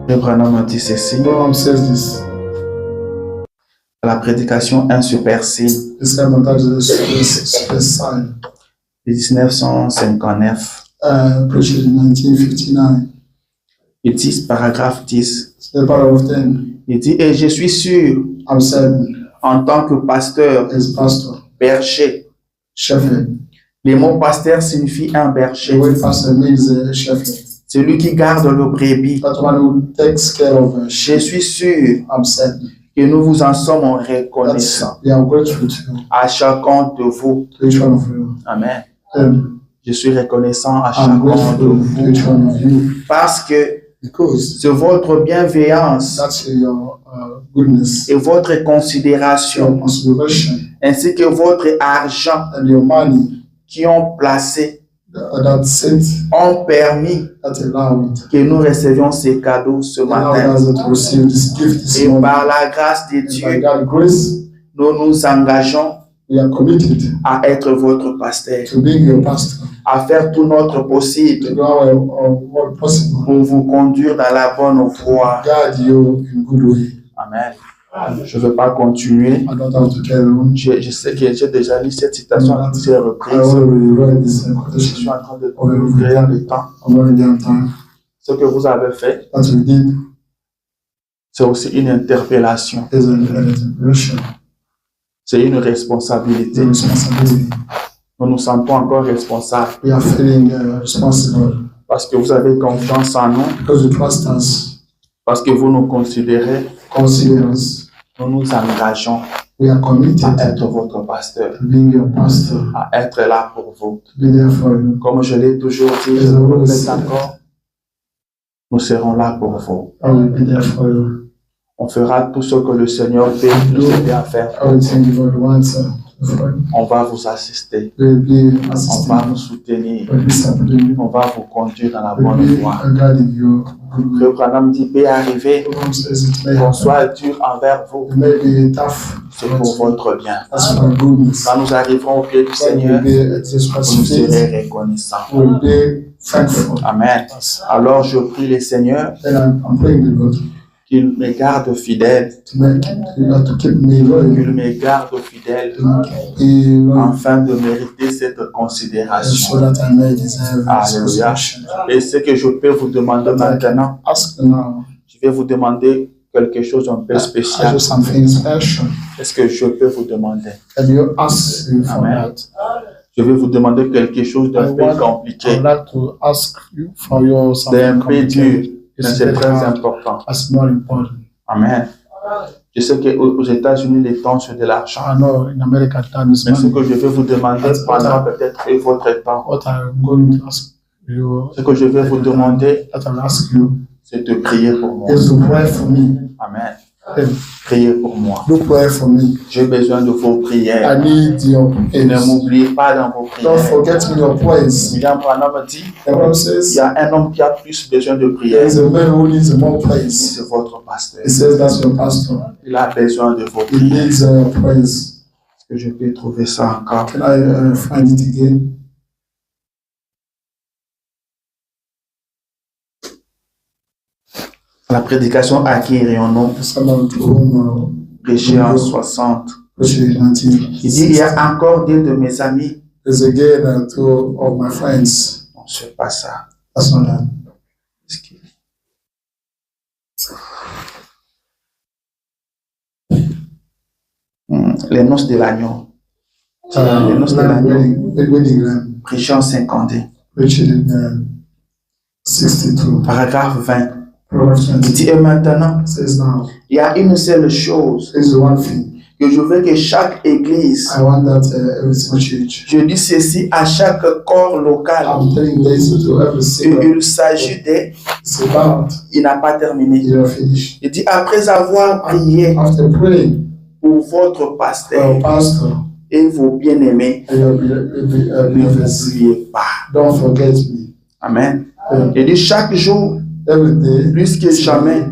Le Branham dit ceci. Branham says this. La prédication 1 super signe. The sermon that is a sign. 1959. Preached in 1959. Il dit, paragraphe 10. The paragraph 10. Il dit, et je suis sûr, I'm certain, en tant que pasteur, as pastor, berger. shepherd. Le mot pasteur signifie un The berger. word pastor means a shepherd. Celui qui garde le brebis. That one who takes care of a Je sheep. suis sûr I'm certain. que nous vous en sommes That's, reconnaissants we are grateful to à chacun de vous. each one of you. Amen. Um, Je suis reconnaissant à I'm chacun de grateful to vous each one of you parce que because c'est votre bienveillance that's your goodness, et votre your considération consideration, ainsi que votre argent and your money qui ont placé, that sent, ont permis that allowed, que nous recevions ces cadeaux ce matin. allowed us to receive this gift this Et morning. par la grâce de And by Dieu, God's grace, nous nous engageons we are committed à être votre pasteur, to being your pastor, à faire tout notre possible to do our what possible, pour vous conduire dans la bonne voie. guide you in good way. Amen. Je ne veux pas continuer. I don't have to carry on. Je sais que j'ai déjà lu cette citation à plusieurs I reprises. already read this Je quotation. suis en train de ouvrir le temps. I'm already on time. Ce que vous avez fait, That we did c'est aussi une interpellation. is an interpretation, C'est une responsabilité. a responsibility. Nous nous sentons encore responsables We are feeling responsible parce que vous avez confiance en nous, because you trust us, parce que vous nous considérez. consider us. Nous nous engageons We are committed à être votre pasteur, to being your pastor, à être là pour vous. to be there for you. Comme je l'ai toujours dit, je vous le répète encore, nous serons là pour vous. I will be there for you. On fera tout ce que le Seigneur peut nous aider à faire. Everything you would want for you. On va vous assister, We'll be on assisting va vous you. soutenir, We'll be supporting you. on va vous conduire dans la We'll bonne be voie. guiding you. Le Branham dit, peut arriver Program says it may qu'on happen. soit dur envers vous, It may be tough. c'est pour votre bien. That's for goodness. Quand nous arriverons au pied du When Seigneur, we'll be at His vous nous feet, serez reconnaissants. we'll be thankful. Amen. Alors je prie le Seigneur Then I'm praying to God qu'il me garde fidèle, to keep me loyal, qu'il me garde fidèle, to be loyal, afin de mériter cette so considération. that I may deserve His Alléluia. consideration. Et ce que je peux vous demander maintenant, Ask now. je vais vous demander quelque chose un peu Ask spécial. you something special. Est-ce que je peux vous demander? Can you ask you for Amen. that? Je vais vous demander quelque chose d'un peu I'd compliqué, like to ask you for your d'un something peu dur, complicated. mais c'est très important. That's more important. Amen. Je sais qu'aux États-Unis, les temps, c'est de l'argent. I know in America time is Mais ce money. que je vais vous demander pendant peut-être votre temps, What I'm going to ask you, ce que je vais vous demander, that I'll ask you, c'est de prier pour moi. is to pray for me. Amen. Hey, Priez pour moi. do pray for me. J'ai besoin de vos I prières. need your Et ne prayers. m'oubliez pas dans vos Don't prières. forget me your prayers. William Branham dit, The Bible il says y a un homme qui a plus besoin de there prières. is a man who needs more prayers. C'est votre pasteur. It says that's your pastor. Il a besoin de vos He prières. needs prayers. Est-ce que je peux trouver ça encore? Can I find it again? La prédication à qui irions-nous? Someone to whom Prêché en 60. preached in Il dit, il y 1960. a encore deux de mes amis. There's again two of my friends. Non, c'est pas ça. That's not that. Est-ce que- Les noces de l'agneau. Les noces de l'agneau. Wedding Lamb, Prêché en 50. preached in 62. Paragraphe 20. Proverbs Il 20 dit, et maintenant, says now, il y a une seule chose this is one thing. que je veux que chaque église, I want that every single church. je dis ceci à chaque corps local, I'm telling this to every single. il s'agit des, It's about il n'a pas terminé. you're finished. Il dit, après avoir prié After praying pour votre for pasteur your pastor et vos bien-aimés, and your ne believers, m'oubliez pas. don't forget me. Amen. Il dit, chaque jour, Every day, plus que jamais,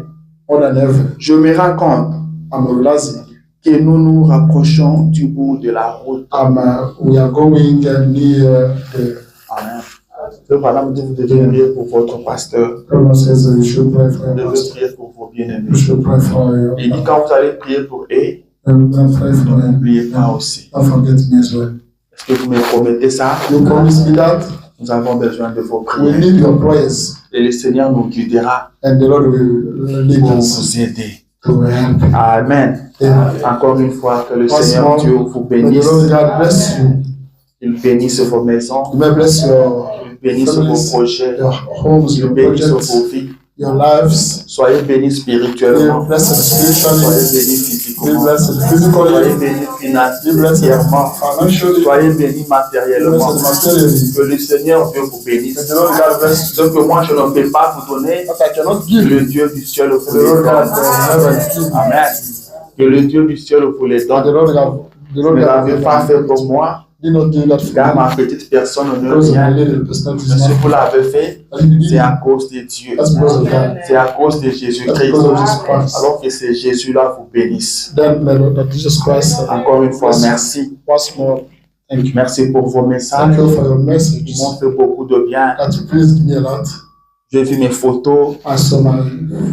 more than ever, je me rends compte I'm realizing que nous nous rapprochons du bout de la route. we are going near the Amen. Le Voilà me dit vous devez prier pour votre pasteur. God says that you should pray for Vous your devez pastor. prier pour vos bien-aimés. You should pray for your Il dit quand vous allez prier pour eux, and pray for them. n'oubliez pas aussi. Don't forget me as well. Est-ce que vous me promettez ça? You promise me that Nous avons besoin de vos we prières. need your prayers, Et le Seigneur nous guidera and the Lord will lead pour us vous aider. to help. Amen. Amen. Encore une fois, que le Once Seigneur more, Dieu vous may the bénisse. Lord God bless you. Il bénisse vos maisons. You may bless your Il bénisse vos projets. homes, Il your bénisse projects, vos vies. your lives. Soyez bénis Be spirituellement. blessed Soyez spiritually. bénis Be physiquement. blessed Soyez physically. bénis Be blessed financièrement. financially. Soyez bénis Be matériellement. blessed materially. Que le Seigneur Dieu vous May bénisse. the Lord God bless you. Ce que moi je ne peux pas vous donner, But I cannot que give le you. Dieu du ciel vous The les Lord God donne. heaven give you. Amen. Que le Dieu du ciel vous les The donne. Lord Vous God ne l'avez pas fait pour moi, did not do that for car me. ma petite personne ne Because of my rien. little personality. Mais si vous l'avez fait, I didn't c'est need à it. cause de Dieu. That's because of God. C'est à cause de That's Jésus-Christ. because of Jesus Christ. Alors que c'est Jésus-là vous bénisse. Then may Lord Jesus Christ Encore une fois, merci. once more. Thank you. Merci pour vos Thank messages. you for your Ils messages. m'ont fait beaucoup de bien. That you pleased me a lot. J'ai vu mes photos. I saw my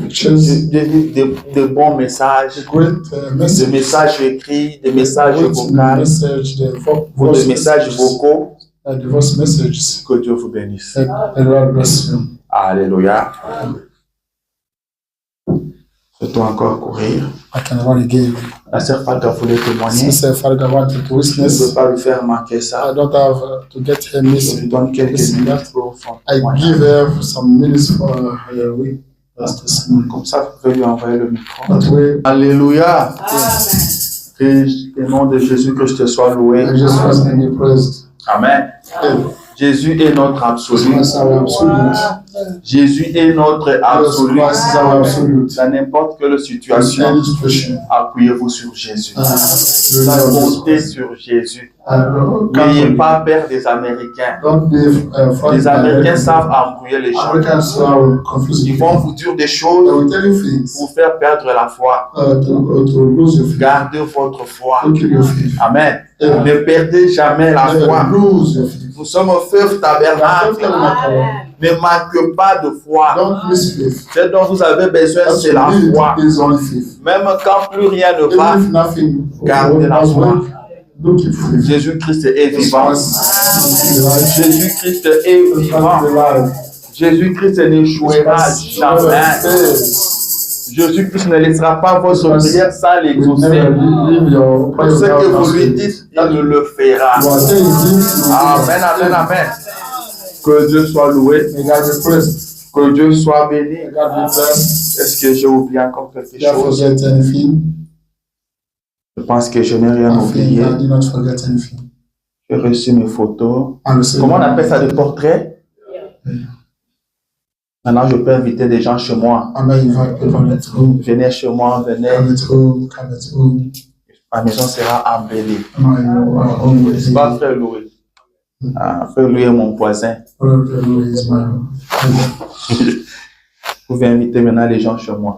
pictures. J'ai vu de bons messages. Great Des message. messages écrits, des messages Great vocaux, message. The ou des voice messages messages. vocaux. And the voice messages. Que Dieu vous bénisse. And the Lord bless you. Alléluia. Je dois encore courir. I can run again. La sœur Falca voulait témoigner. Sister Father wanted to Je ne witness. peux pas lui faire manquer I ça. don't have to get her Je missing. lui donne quelques minutes pour son I témoignage. give her some minutes for her week. That's the small. Comme ça, vous pouvez lui envoyer le micro. That way, Alléluia. Que le nom de Jésus-Christ soit loué. I just want to be praised. Amen. Jésus est notre absolu. That's our absolute. Jésus est notre absolu. Christ is our absolute. Dans n'importe quelle In situation, any situation. appuyez-vous sur Jésus. Rely on Comptez Jesus. sur Jésus. Don't N'ayez pas peur des Américains. be Les frightened by Américains them. savent embrouiller les gens. Americans are confused. Ils vont vous dire des They choses will tell you things pour vous faire perdre la foi. to lose your faith. Gardez votre foi. To keep your faith. Amen. Amen. Ne perdez jamais la foi. Never lose your faith. Nous sommes au feu tabernacle. Ne manquez pas de foi. Don't miss faith. Ce dont vous avez besoin, That's c'est la what you need foi. is only faith. Même quand plus rien ne va, Even if nothing gardez la goes foi. well, do keep faith. Jésus-Christ est vivant. Christ Jésus-Christ est vivant. Jésus-Christ n'échouera jamais. Jésus-Christ ne laissera pas votre prière sans l'exaucer. Ce que vous lui dites, il le fera. Amen, amen, amen. Que Dieu soit loué. Que Dieu soit béni. Est-ce que j'ai oublié encore quelque chose? Je pense que je n'ai rien oublié. J'ai reçu mes photos. Comment on appelle ça, des portraits? Maintenant, je peux inviter des gens chez moi. Venez chez moi, venez. Ma maison sera embellie. C'est pas Frère Louis. Frère Louis est mon voisin. Vous pouvez inviter maintenant les gens chez moi.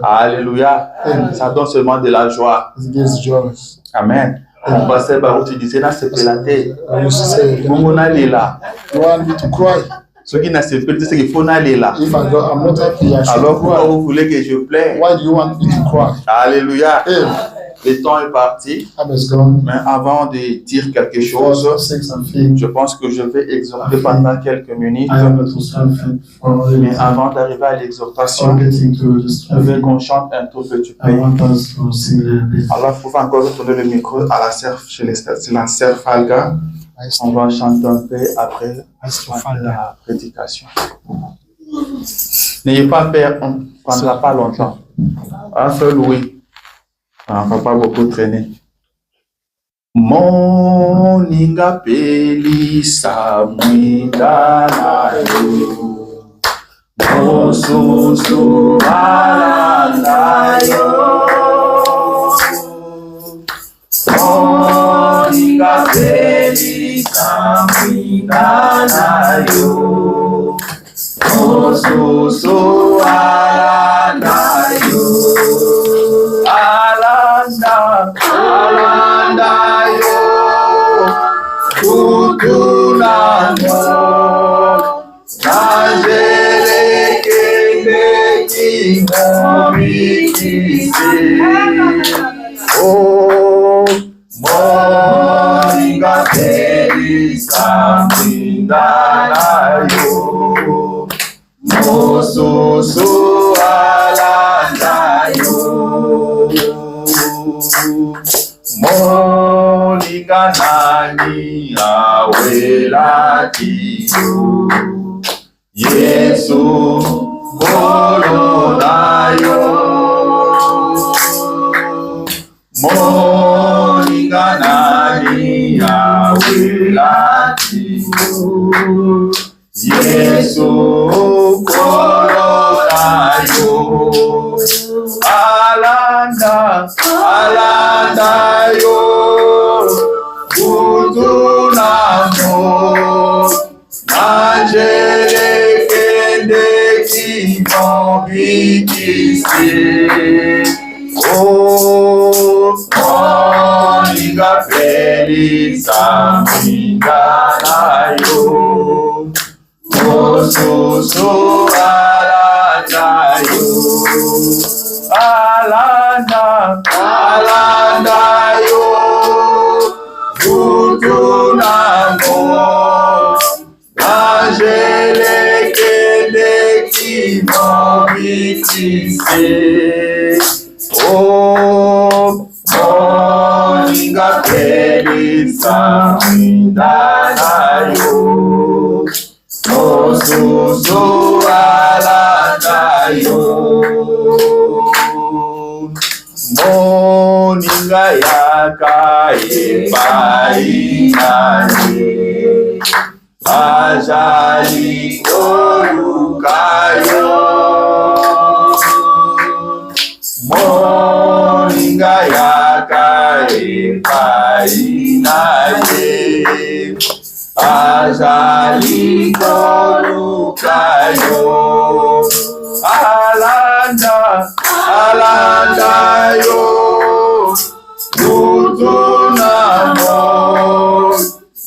Alléluia. Ça donne seulement de la joie. Amen. Mon pasteur Baruch, tu disais, là, c'est pélaté. Vous n'allez là. Ce qui n'a pas pélaté, c'est qu'il faut aller là. Alors, pourquoi vous voulez que je pleure? Alléluia. Le temps est parti. Mais avant de dire quelque chose, je pense que je vais exhorter pendant quelques minutes. Mais avant d'arriver à l'exhortation, je veux qu'on chante un tout petit peu. Alors, il faut encore retourner le micro à la sœur, chez la sœur Falga. On va chanter un peu après la prédication. N'ayez pas peur, on ne prendra pas longtemps. Un seul Louis. On ne va pas beaucoup traîner. Moninga pelisa mwindana yo Mosusu alanda yo Moninga pelisa mwindana yo Mosusu alanda yo Alanda yo, Kutulano, Oh, moringa pelisa mindanayo. Mosusu alandayo. Moringa nani awelatiyo. Yesu kolonayo. Moringa nani awelatiyo. Yesu kolonayo. Alanda yo. Kutunamo. Angele kende kimobikise. Oh, moringa pelisa mindanayo. Mosusu alandayo. Alanda yo. Kutunamo. Angele kende kimobikise. Oh, moringa pelisa mindanayo. Mosusu alandayo. Moringa yakaepainane. Ajali kolukayo. Moringa yakaepainane. Ajali kolukayo. Alanda yo. Kutunamo.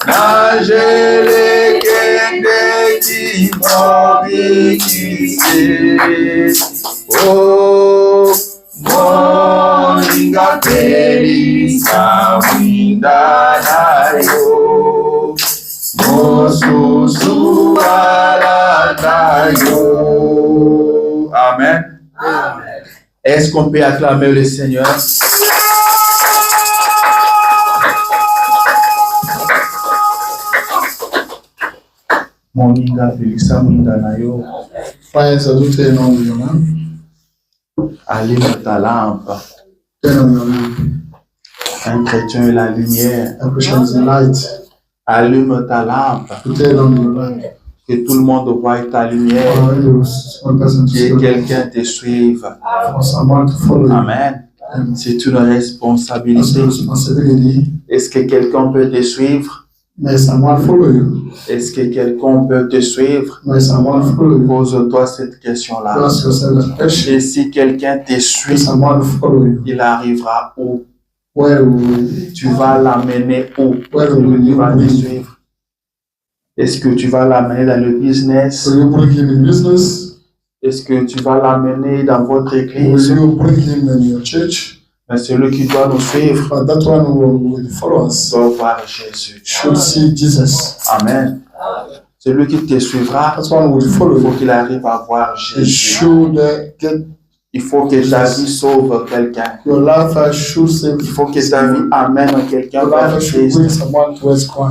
Angele kende kimobikise. Oh, moringa pelisa mindanayo. Mosusu alandayo. Amen. Est-ce qu'on peut acclamer le Seigneur? Moringa pelisa mindanayo. Faz a luta em nome de Deus. Allume ta lampe. Un chrétien est la lumière. A Christian is the light. Allume ta lampe. Que tout le monde voie ta lumière. Que quelqu'un te suive. Amen. C'est une responsabilité. Est-ce que quelqu'un peut te suivre? Est-ce que quelqu'un peut te suivre? Pose-toi cette question-là. Et si quelqu'un te suit, il arrivera où? Tu vas l'amener où? Tu vas le suivre. Est-ce que tu vas l'amener dans le business? Est-ce que tu vas l'amener dans votre église? Mais celui qui doit nous suivre doit voir Jésus. Amen. Celui qui te suivra, il faut qu'il arrive à voir Jésus. Il faut que ta vie sauve quelqu'un. Il faut que ta vie amène quelqu'un vers Christ.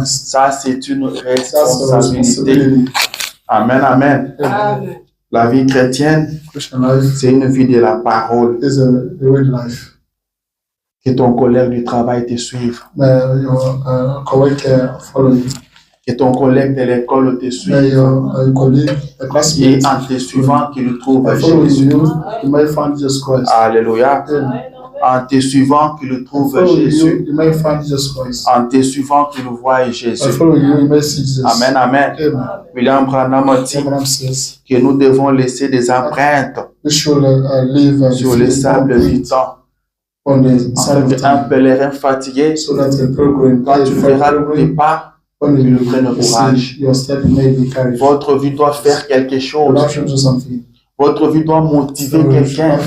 Ça, c'est une responsabilité. Amen, amen. La vie chrétienne, c'est une vie de la parole. Que ton collègue du travail te suive. Que ton collègue de l'école te suive. Et en te suivant, qu'il trouve Jésus. Alléluia. En te suivant, qu'il trouve Jésus. En te suivant, qu'il voie Jésus. Amen, amen. William Branham dit que nous devons laisser des empreintes sur les sables du temps. Un pèlerin fatigué, quand tu verras tes pas, ils prennent courage. Votre vie doit faire quelque chose. Votre vie doit motiver quelqu'un.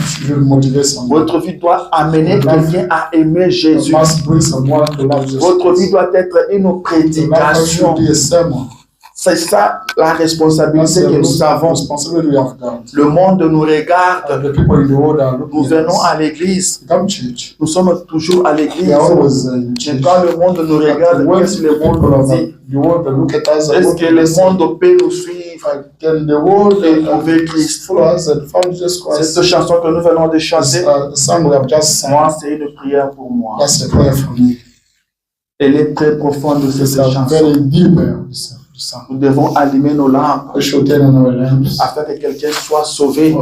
Votre vie doit amener quelqu'un à aimer Jésus. Votre vie doit être une prédication. C'est ça la responsabilité que nous avons. Le monde nous regarde. Nous venons à l'église. Nous sommes toujours à l'église. Et quand le monde nous regarde, qu'est-ce que le monde nous dit? Est-ce que le monde peut nous suivre et trouver Christ? Cette chanson que nous venons de chanter, moi, c'est une prière pour moi. Elle est très profonde, cette chanson. Nous devons allumer nos lampes afin que quelqu'un soit sauvé,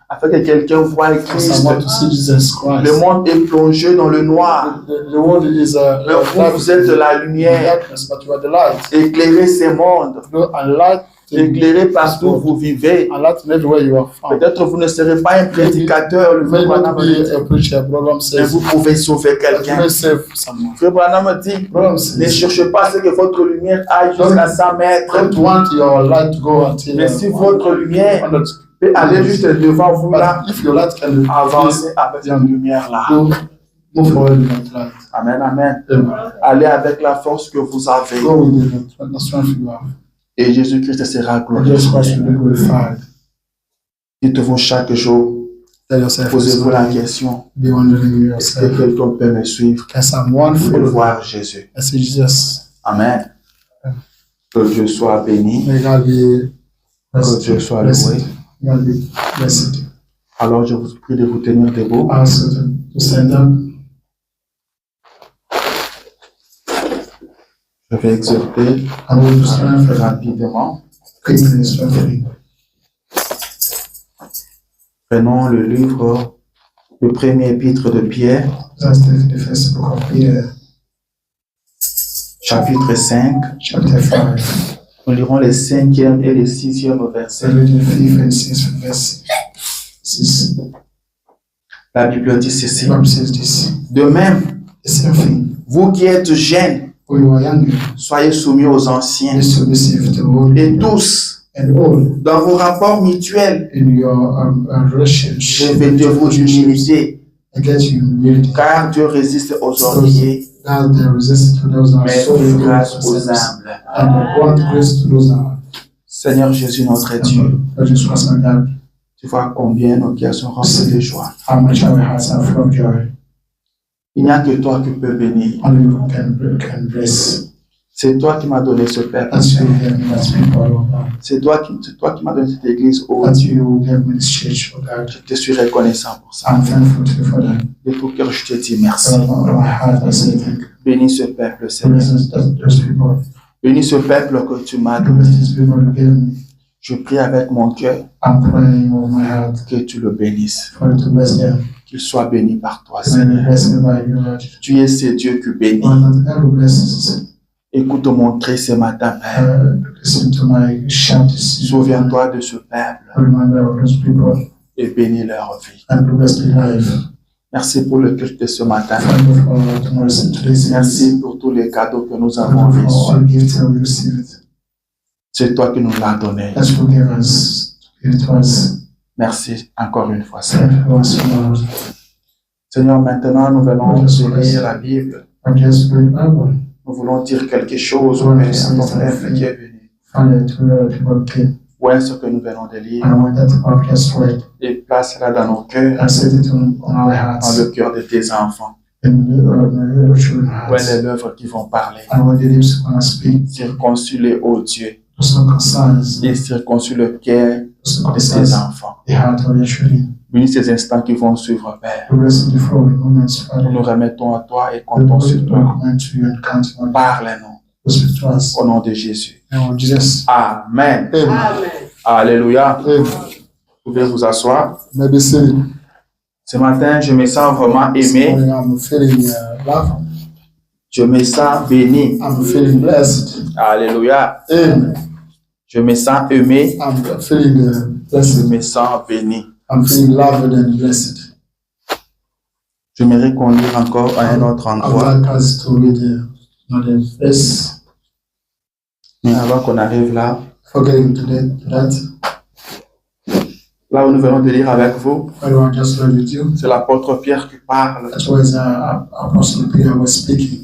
afin que quelqu'un voie Christ. Le monde est plongé dans le noir. Mais vous êtes de la lumière. Éclairez ce monde. Éclairez partout où vous vivez. Peut-être vous ne serez pas un prédicateur, mais vous pouvez sauver quelqu'un. Frère Branham dit, ne cherchez pas à ce que votre lumière aille jusqu'à 100 mètres. Mais si votre lumière peut aller juste devant vous là, avancez avec cette lumière là. Amen, amen. Allez avec la force que vous avez. Et Jésus-Christ sera glorifié. Dites-vous chaque jour, posez-vous la question, est-ce que quelqu'un peut me suivre et voir Jésus? Amen. Que Dieu soit béni, que Dieu soit loué. Alors je vous prie de vous tenir debout. Je vais exhorter rapidement. Prenons le livre, le premier épître de Pierre, chapitre 5. Nous lirons les 5e et les 6e versets. La Bible dit ceci. De même, vous qui êtes jeunes, soyez soumis aux anciens et tous, dans vos rapports mutuels, revêtez-vous d'humilité, car Dieu résiste aux orgueilleux, mais offre grâce aux humbles. Seigneur Jésus, notre Dieu, tu vois combien nos cœurs sont remplis de joie. Il n'y a que toi qui peux bénir. C'est toi qui m'as donné ce peuple. C'est toi qui m'as donné cette église. Oh Dieu, je te suis reconnaissant pour ça. De tout cœur, je te dis merci. Bénis ce peuple, Seigneur. Bénis ce peuple que tu m'as donné. Je prie avec mon cœur que tu le bénisses. Qu'il soit béni par toi, Seigneur. Tu es ce Dieu qui bénit. Écoute mon cri ce matin, Père. Souviens-toi de ce peuple et bénis leur vie. Merci pour le culte de ce matin. Merci pour tous les cadeaux que nous avons reçus. C'est toi qui nous l'as donné. Merci encore une fois, Seigneur. Seigneur, maintenant nous venons lire la Bible. Nous voulons dire quelque chose au Père, à ton peuple qui est venu. Où est-ce que nous venons de lire? Et place-la dans nos cœurs, dans le cœur de tes enfants. Où est l'œuvre qui vont parler? Circoncis-les, ô Dieu, et circoncis le cœur de tes enfants. Bénis ces instants qui vont suivre, Père. Nous nous remettons à toi et comptons sur toi. Parle-nous. Au nom de Jésus. Amen. Alléluia. Vous pouvez vous asseoir. Ce matin, je me sens vraiment aimé. Je me sens béni. Alléluia. Je me sens aimé. Je me sens béni. J'aimerais qu'on lise encore à un autre endroit. Mais avant qu'on arrive là, Là où nous venons de lire avec vous, I want just read with you. c'est l'apôtre Pierre qui parle. That's why Apostle Peter was speaking.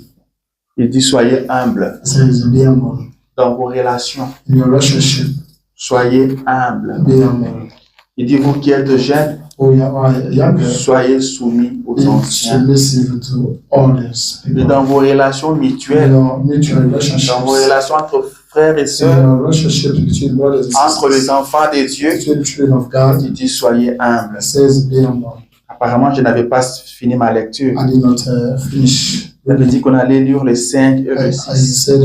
Il dit soyez humbles He says, be humble dans vos relations. in your relationship. Soyez humbles. Be humble. Il dit vous qui êtes jeunes, Oh, younger, soyez soumis aux be anciens. submissive to others. Et dans vos relations In mutuelles, your mutual relationships. dans vos relations entre frères et In sœurs, your relationship between brothers and entre les sisters. enfants de Dieu, Between the children of God. il dit soyez humbles. It says, be humble. Apparemment, je n'avais pas fini ma lecture. I did not finish. J'avais dit qu'on allait lire les 5 et le I 6. said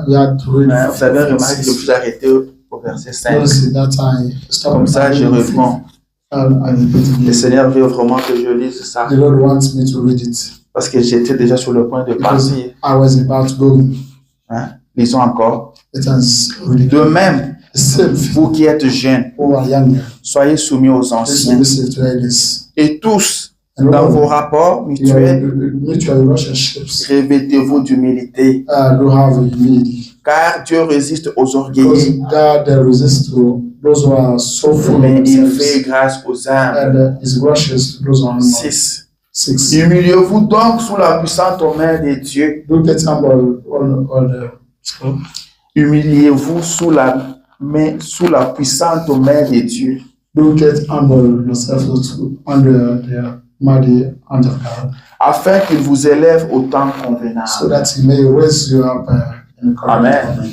we had to read. Mais vous avez remarqué que je me suis arrêté au verset 5. Yes, that I stopped. Comme ça, je reprends. I repeat Le again. Seigneur veut vraiment que je lise ça. The Lord wants me to read it Parce que j'étais déjà sur le point de because partir. I was about to go. Hein? Lisons encore. It has read it. De même, The same vous qui êtes jeunes, who are younger. soyez soumis aux Listen, anciens. listen to elders. Et tous, And dans all vos rapports your mutuels, mutual relationships revêtez-vous d'humilité. do have humility. Car Dieu résiste aux Because orgueilleux, God resists to those who are so full of mais il themselves, fait grâce aux humbles. and is gracious to those who are humble. 6. 6. Humiliez-vous donc sous la puissante main de Dieu. Do get humble on the Humiliez-vous sous la puissante main de Dieu, do get humble yourself under the mighty hand of God, afin qu'il vous élève au temps convenable. so that He may raise you up in the correct Amen. moment.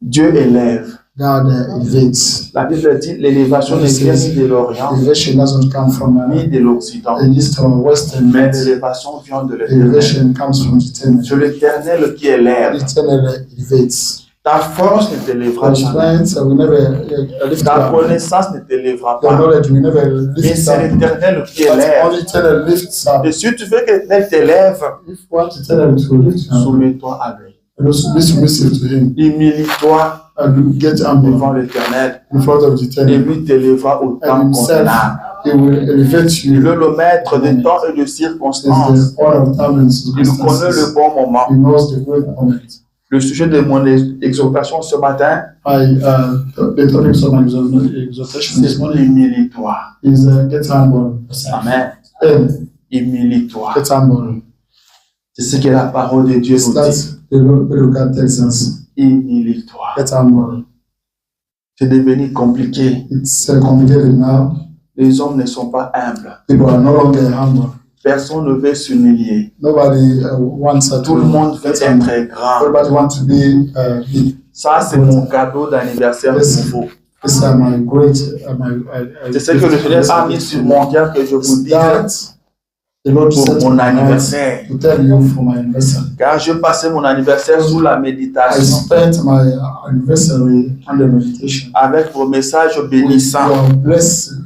Dieu élève. God elevates. La Bible dit l'élévation ne vient ni de l'Orient, Elevation doesn't come from ni de l'Occident, the east or west, mais l'élévation vient de l'Éternel. elevation comes from the eternal. C'est l'Éternel qui élève. Eternal elevates. Ta force ne t'élèvera Our jamais. strength will never lift Ta you up. connaissance ne t'élèvera The pas. knowledge will never Mais lift c'est up. l'Éternel qui But élève. only eternal lifts up. Et si tu veux que l'Éternel t'élève, If you want eternal to lift you up, soumets-toi à lui. you must be submissive to Him Humilie-toi and get devant humble l'Éternel. in front of the Et eternal. lui t'élèvera au And temps Himself, convenable. He will elevate Il you. est le maître des temps et de Is circonstances. the order of time and Il connaît circumstances. le bon moment. He knows the great moment. Le sujet de mon exhortation ce matin, The topic of my exhortation this c'est morning humilie-toi. is get humble. Amen. And Humilie-toi. get humble. C'est ce que la parole de Dieu nous dit. That's the Lord God tells us. Humilie-toi. Get humble. C'est devenu compliqué. It's complicated now. Les hommes ne sont pas humbles. People are no longer humble. Personne ne veut s'humilier. Nobody wants to. Tout le monde veut get humble. être grand. Everybody wants to be big. Ça, c'est mon cadeau d'anniversaire Yes. nouveau. This is my great. C'est ce que le Seigneur a mis sur mon cœur que je vous dis That the Lord pour said to mon my heart anniversaire. to tell you for my anniversary. Car je passais mon anniversaire sous la I méditation spent my anniversary under meditation. avec vos messages bénissants. Your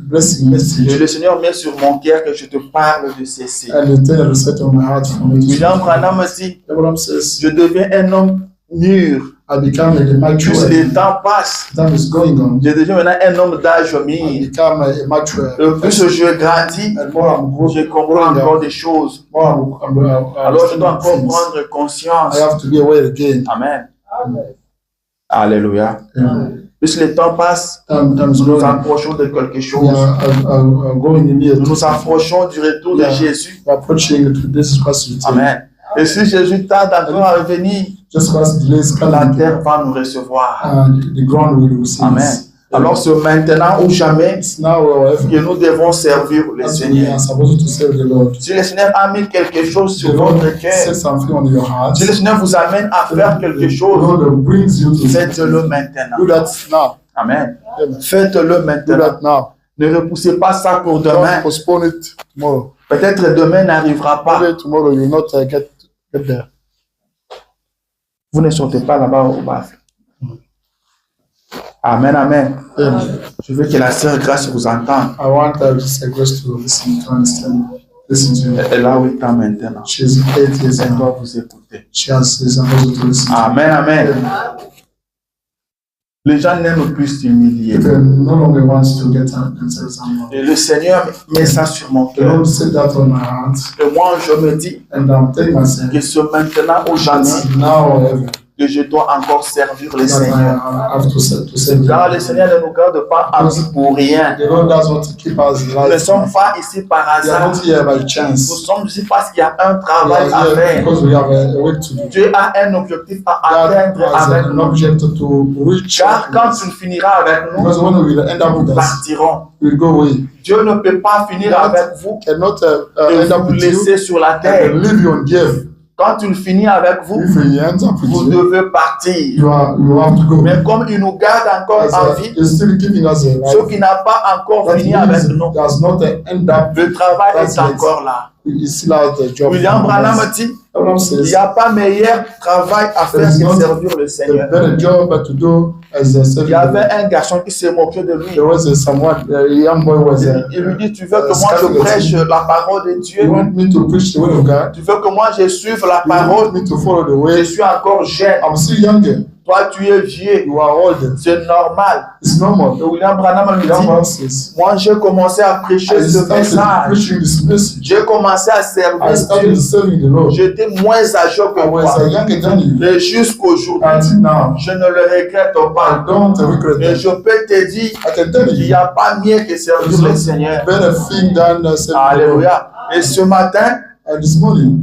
blessing Et message. le Seigneur met sur mon cœur que je te parle de ceci. And the thing that set on my heart for me to William Branham me dit, Abraham says, je deviens un homme mûr. I become a mature. Plus le temps passe, Time is going on. je deviens maintenant un homme d'âge I mûr. become a mature. Et plus je grandis, And more I'm growing. je comprends encore des choses. More Alors je dois encore things. prendre conscience. I have to be aware again. Amen. Alléluia. Plus le temps passe, Time is nous nous going. approchons de quelque We chose. are going near Nous to nous approchons du retour de Yeah. Jésus. we're approaching to this passage. Amen. Et si Jésus tarde encore à revenir, Just past delays la coming. terre va nous recevoir. And the ground will receive. Amen. Alors c'est maintenant ou jamais It's now or ever. que nous devons servir le As we Seigneur. are supposed to serve the Lord. Si le Seigneur a mis quelque chose The sur Lord votre cœur, set something on your heart. si le Seigneur vous amène à faire quelque The chose, Lord brings you to faites-le maintenant. do that now. Amen. Amen. Faites-le Do maintenant. that now. Ne repoussez pas ça pour Don't demain. postpone it tomorrow. Peut-être demain n'arrivera pas. Maybe tomorrow you will not get there. Vous ne sortez pas là-bas au baffle. Amen, amen. Amen. Je veux que la sœur Grâce vous entende. I want Sister Grace to listen, to understand. Listen to you. Elle a 8 ans maintenant. She's 8 years Elle now. doit vous écouter. She is supposed to listen. Amen, amen. Les gens n'aiment plus s'humilier. People no longer want to get themselves humble. Et le Seigneur met ça sur mon The cœur. Lord set that on my heart, Et moi, je me dis and I'm telling myself, que ce maintenant ou jamais, it's now or ever. que je dois encore servir le that Seigneur. I have to serve Car you. le Seigneur ne nous garde pas en vie pour rien. The Lord does not keep us Nous ne alive. sommes pas ici par We are hasard. not here by Nous chance. sommes ici parce qu'il y a un We travail à are here faire. because we have a work to do. Dieu a un objectif à God atteindre has avec an nous. object to reach. Car quand tu finiras avec nous, Because when we will end up nous with us, partirons. we'll go away. Dieu ne peut pas finir God avec vous cannot et end up vous with you laisser sur la and terre. leave you on the earth. Quand tu finis avec vous, If he ends up with vous you, devez partir. you have to go. Mais comme il nous garde encore en vie, He's still giving us a ce life. qui n'a pas encore That fini avec means nous, does not end up. le travail That's est it. encore là. He still has the job. William Branham dit, Abraham il says n'y a pas meilleur travail à faire There is que not servir le the Seigneur. better job to do as a Il y serving. avait un garçon qui s'est moqué de lui. There was a young boy was Il lui dit, tu veux que moi je prêche la parole de you Dieu? want me to preach the word of God? Tu veux que moi je suive la You want parole? me to follow the Je way? suis encore jeune. I'm still younger. Toi, tu es vieux. You are older. C'est normal. It's normal. Et William Branham lui Young dit, man says, moi j'ai commencé à prêcher I ce started message. preaching this message. J'ai commencé à I servir started Dieu. serving the Lord. J'étais moins âgé que I was toi. younger than you. Et jusqu'aujourd'hui, Until now, je ne le regrette I pas. don't regret Et that. je peux te dire I can tell qu'il n'y you, a pas mieux que servir le Seigneur. better thing than serving the Lord. Alléluia. Et ce matin, And this morning,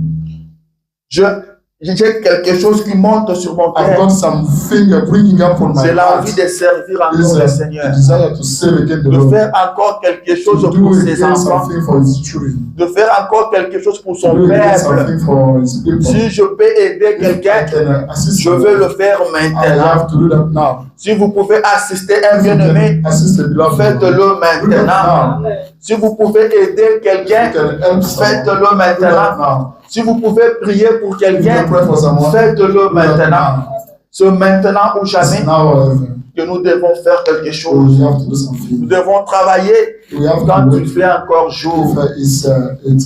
j'ai quelque chose qui monte sur mon I've cœur. got something bringing up on my C'est heart. l'envie de servir It is encore le a Seigneur. desire to serve again the De Lord. faire encore quelque chose To pour do ses again enfants. something for his children. De faire encore quelque chose pour To son do again peuple. something for his people. Si je peux aider I quelqu'un, can assist je you. veux le faire I maintenant. have to do that now. Si vous pouvez assister un If you bien-aimé, can assist the beloved one, faites-le do that maintenant. now. Si vous pouvez aider If quelqu'un, you can help someone, faites-le do that maintenant. now. Si vous pouvez prier pour If you quelqu'un, can pray for someone, faites-le do that maintenant. now. C'est maintenant ou It's jamais now or ever. que nous devons faire quelque We chose. have to do Nous something. devons travailler We have quand to il fait encore jour. it's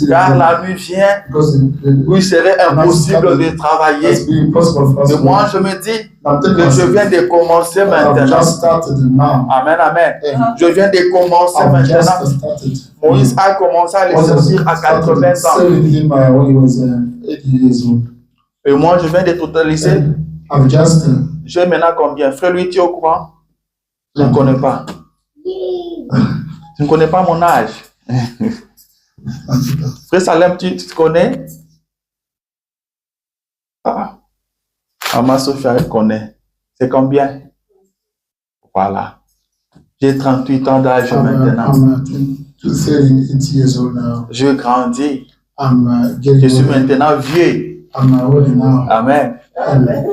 Car la nuit vient because où il serait impossible de travailler. it's been impossible for us Et to moi, je me dis I'm telling que je myself, viens de commencer I've maintenant. just started now. Amen, amen. Je viens de commencer I've just maintenant. started. Moïse a commencé à les servir à 80 ans. Serving him when he was 80 years old. Et moi, je viens de totaliser. I've just J'ai maintenant combien? Frère, lui, tu es au courant? Je ne connais pas. Tu ne connais pas mon âge. Frère Salem, tu te connais? Maman Sophia, elle connaît. C'est combien? Voilà. J'ai 38 ans d'âge maintenant. I'm 30 years old now. Je grandis. I'm Je getting suis older. maintenant vieux. I'm older now. Amen.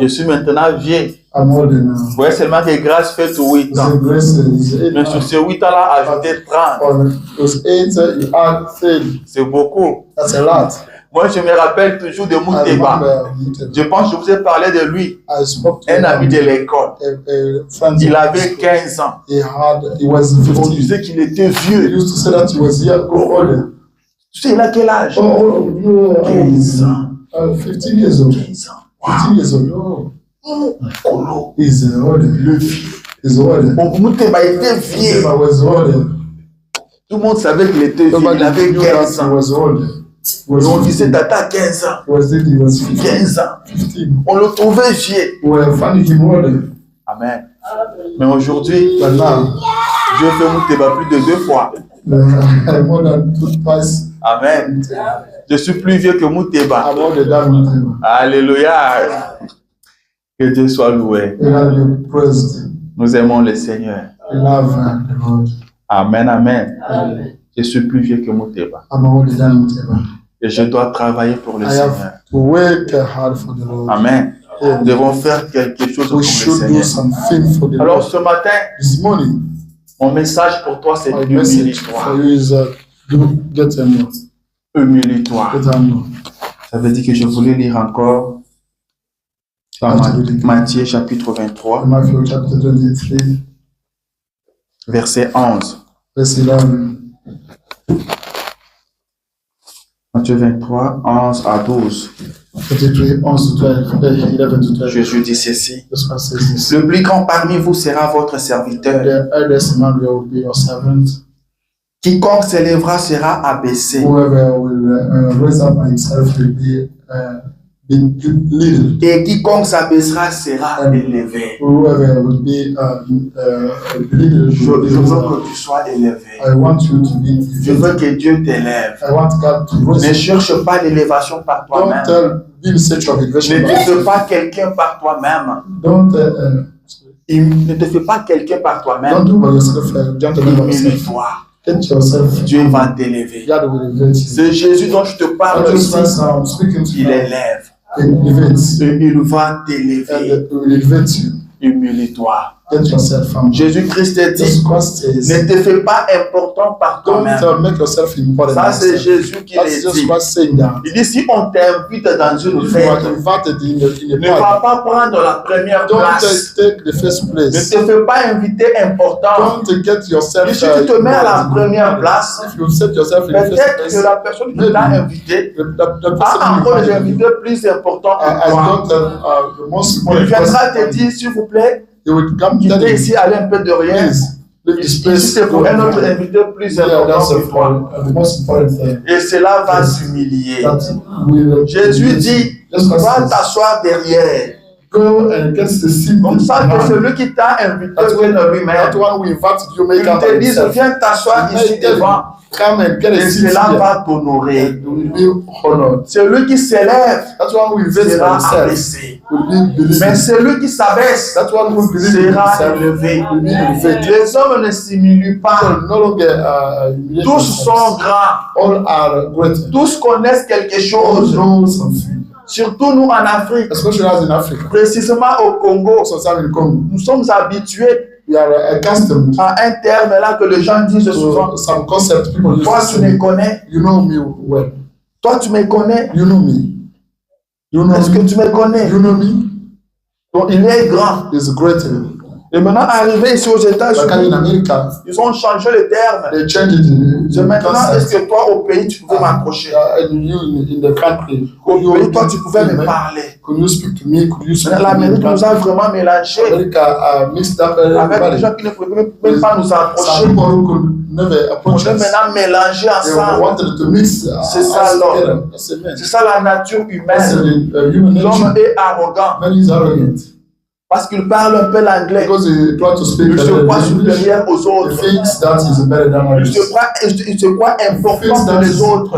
Je suis maintenant vieux. I'm older now. Vous voyez seulement que grâce fait 8 ans. The grace is 8 Mais sur now. ces 8 ans-là, ajouter 30. On those 8, you add 30. C'est beaucoup. That's a lot. Moi, je me rappelle toujours de I Mouteba. remember Je pense que je vous ai parlé de lui. I spoke to Un ami de l'école. a friend. Il avait 15 ans. He was On 15. disait qu'il était He vieux. used to say that he was older. Tu sais, il a quel âge? Oh, 15 ans. 15 years old. 15 ans. 15 years old. Colo. He's older. Le vieux. He's older. Mouteba était vieux. If I was older, Tout le monde savait qu'il était vieux. nobody Il avait knew 15 that he ans. was older. He was Et on 15. disait, Tata, 15 ans. He was thinking he was 15. 15 ans. 15. On le trouvait vieux. We were finding him older. Amen. Mais aujourd'hui, But now, Dieu fait Mouteba plus de 2 fois. more than twice. Amen. Je suis plus vieux que Mouteba. I'm older than him. Alléluia. Que Dieu soit loué. We gotta be praised. Nous aimons le Seigneur. We love the Lord. Amen, amen. Je suis plus vieux que Mouteba. I'm older than him. Et je dois travailler pour le I Seigneur. have to work hard for the Lord. Amen. Nous devons faire quelque chose pour We le should do Seigneur. something for the Alors Lord. ce matin, This morning, mon message pour toi, c'est my message humilie-toi. for you is get a more. Humilie-toi. Get a more. Ça veut dire que je voulais lire encore dans Matthieu chapitre 23, Matthew chapter 23, verset 11. verse 11. Matthieu 23, 11 à 12. 23, 11 to 12, 11 to 12. Jésus dit ceci. This one says this. Le plus grand parmi vous sera votre serviteur. The eldest among you will be your servant. Quiconque s'élèvera sera abaissé. Whoever will raise up himself will be Et quiconque s'abaissera sera élevé. Je veux que tu sois élevé. Je veux que Dieu t'élève. Ne cherche pas l'élévation par toi-même. Ne te fais pas quelqu'un par toi-même. Ne te fais pas quelqu'un par toi-même. Humilie-toi. Dieu va t'élever. C'est Jésus dont je te parle ici. Il élève. Il va t'élever. Humilie-toi. Jésus-Christ dit, ne te fais pas important par toi-même. Ça, c'est Jésus qui l'a dit. Il dit, si on t'invite dans une fête, ne va pas prendre la première place. Ne te fais pas inviter important. Si tu te mets à la première place, peut-être que la personne qui t'a invité a encore des invités plus importants que toi. Il viendra te dire, s'il vous plaît, quittez ici, allez un peu de rien. Ici, c'est pour un autre invité plus important que toi. Et cela va s'humilier. Jésus dit, va t'asseoir derrière. Comme ça que celui qui t'a invité vienne lui-même. Il te dit, viens t'asseoir ici devant. Et cela va t'honorer. Celui qui s'élève sera abaissé. Mais celui qui s'abaisse sera élevé. Les hommes ne s'humilient pas. Tous sont grands. Tous connaissent quelque chose. Surtout nous en Afrique. Précisément au Congo. Nous sommes habitués à un terme là que les gens disent souvent. Toi tu me connais. Toi tu me connais. Est-ce que tu me connais? Donc il est grand. Et maintenant, arrivé ici aux États-Unis, ils ont changé le terme. C'est maintenant, est-ce que toi, au pays, tu pouvais m'approcher? Au pays, toi, tu pouvais me parler. L'Amérique nous a vraiment mélangé avec des gens qui ne pouvaient même pas nous approcher. On est maintenant mélangés ensemble. C'est ça l'homme. C'est ça la nature humaine. L'homme est arrogant. Parce qu'il parle un peu l'anglais. Il se croit supérieur aux autres. Il se croit important que les autres.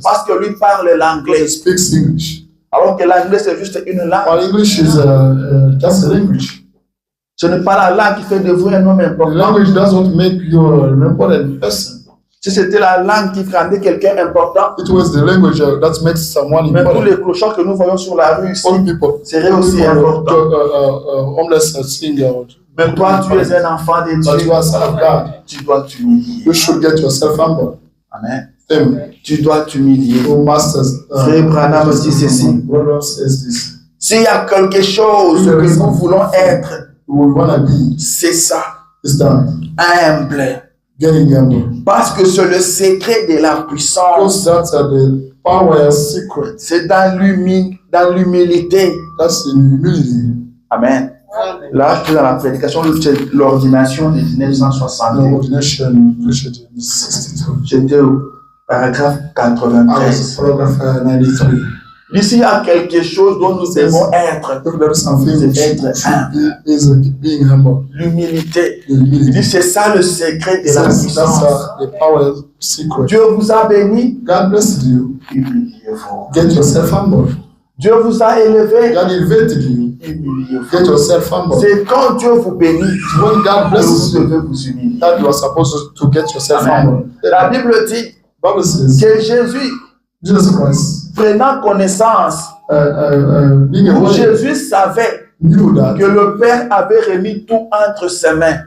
Parce que lui parle l'anglais. Alors que l'anglais c'est juste une langue. Ce n'est pas la langue qui fait de vous un homme important. Si c'était la langue qui rendait quelqu'un important, mais tous les clochards que nous voyons sur la rue ici seraient aussi importants. Mais toi, tu es un enfant de Dieu. Tu dois t'humilier. Amen. Tu dois t'humilier. Frère Branham dit ceci. S'il y a quelque chose que nous voulons être, c'est ça. Humble. Parce que c'est le secret de la puissance. C'est dans l'humilité. Amen. Là, je suis dans la prédication de l'ordination de 1960. J'étais au paragraphe 93. Ici, il y a quelque chose dont nous devons être. C'est être humble. L'humilité. C'est ça le secret de la puissance. Dieu vous a béni. Humiliez-vous. Dieu vous a élevé. Humiliez-vous. C'est quand Dieu vous bénit que vous devez vous humilier. La Bible dit que Jésus, prenant connaissance, Jésus savait que le Père avait remis tout entre ses mains.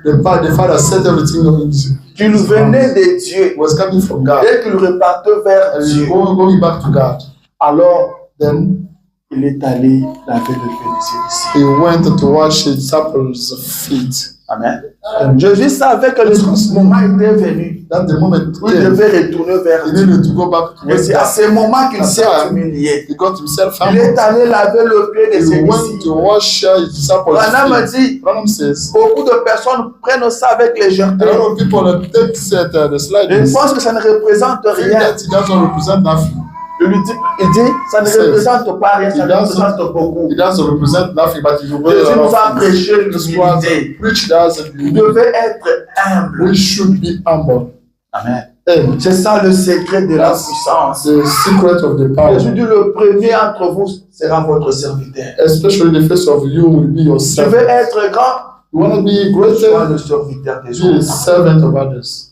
Qu'il venait de Dieu et qu'il repartait vers Dieu. Alors, il est allé laver le pied de ses disciples. Amen. Jésus savait que le moment était venu où il devait retourner vers Dieu. Et c'est à ce moment qu'il s'est humilié. Il est allé laver le pied de ses disciples. Branham dit, beaucoup de personnes prennent ça avec légèreté. Ils pensent que ça ne représente rien. Il dit, ça ne représente pas rien, ça représente beaucoup. It doesn't represent nothing, but it Jésus nous a prêché l'humilité. Vous devez être humble. We should be humble. Amen. C'est ça le secret de la puissance. The secret of the power. Jésus dit, le premier entre vous sera votre serviteur. Especially the first of you will be your Tu servant. veux être grand? You want to be greater? Sois le serviteur des Be a autres. servant of others.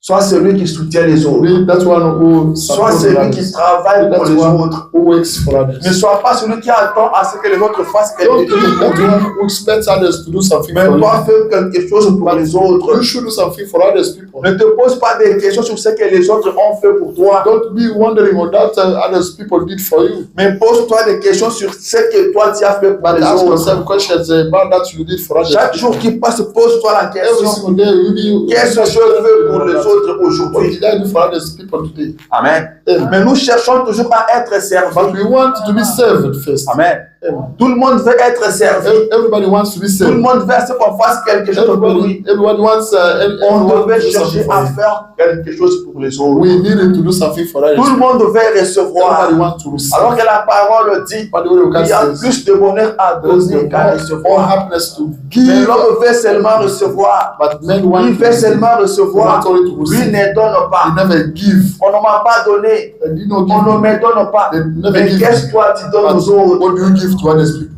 Sois celui qui soutient les autres. Be that one who Sois supports celui qui others. travaille pour That les one autres. who works for others. Ne sois pas celui qui attend à ce que les autres fassent Don't quelque be chose. that one who expects others to do something Mais for you. toi, fais quelque chose pour les autres. You should do something for others people. Ne te pose pas des questions sur ce que les autres ont fait pour toi. Don't be wondering what that others people did for you. Mais pose-toi des questions sur ce que toi tu as fait pour But les ask autres. yourself questions about that you did for others. Chaque jour qui passe, pose-toi la Every question. single day you be Qu'est-ce que je fais pour les autres What aujourd'hui? did I do for others people today? Amen. Amen. Mais nous cherchons toujours à être servis. But we want to be served first. Amen. Amen. Tout le monde veut être servi. Everybody wants to be Tout le served. monde veut à ce qu'on fasse quelque chose pour lui. Everybody wants On everyone devait to do chercher something à for you. faire quelque chose pour les autres. We needed to do something for others. Tout le monde veut recevoir. Everybody wants to receive. Alors que la parole dit But the way we qu'il y a can say plus de bonheur à there's donner qu'à more recevoir. happiness to Mais give. l'homme veut seulement recevoir. But men want Il to veut receive. seulement recevoir. They want only to Lui receive. ne donne They pas. never give. On ne m'a pas donné. They did not On give. ne me donne pas. They never Mais give. qu'est-ce que toi tu donnes But aux autres? what do you give to others people?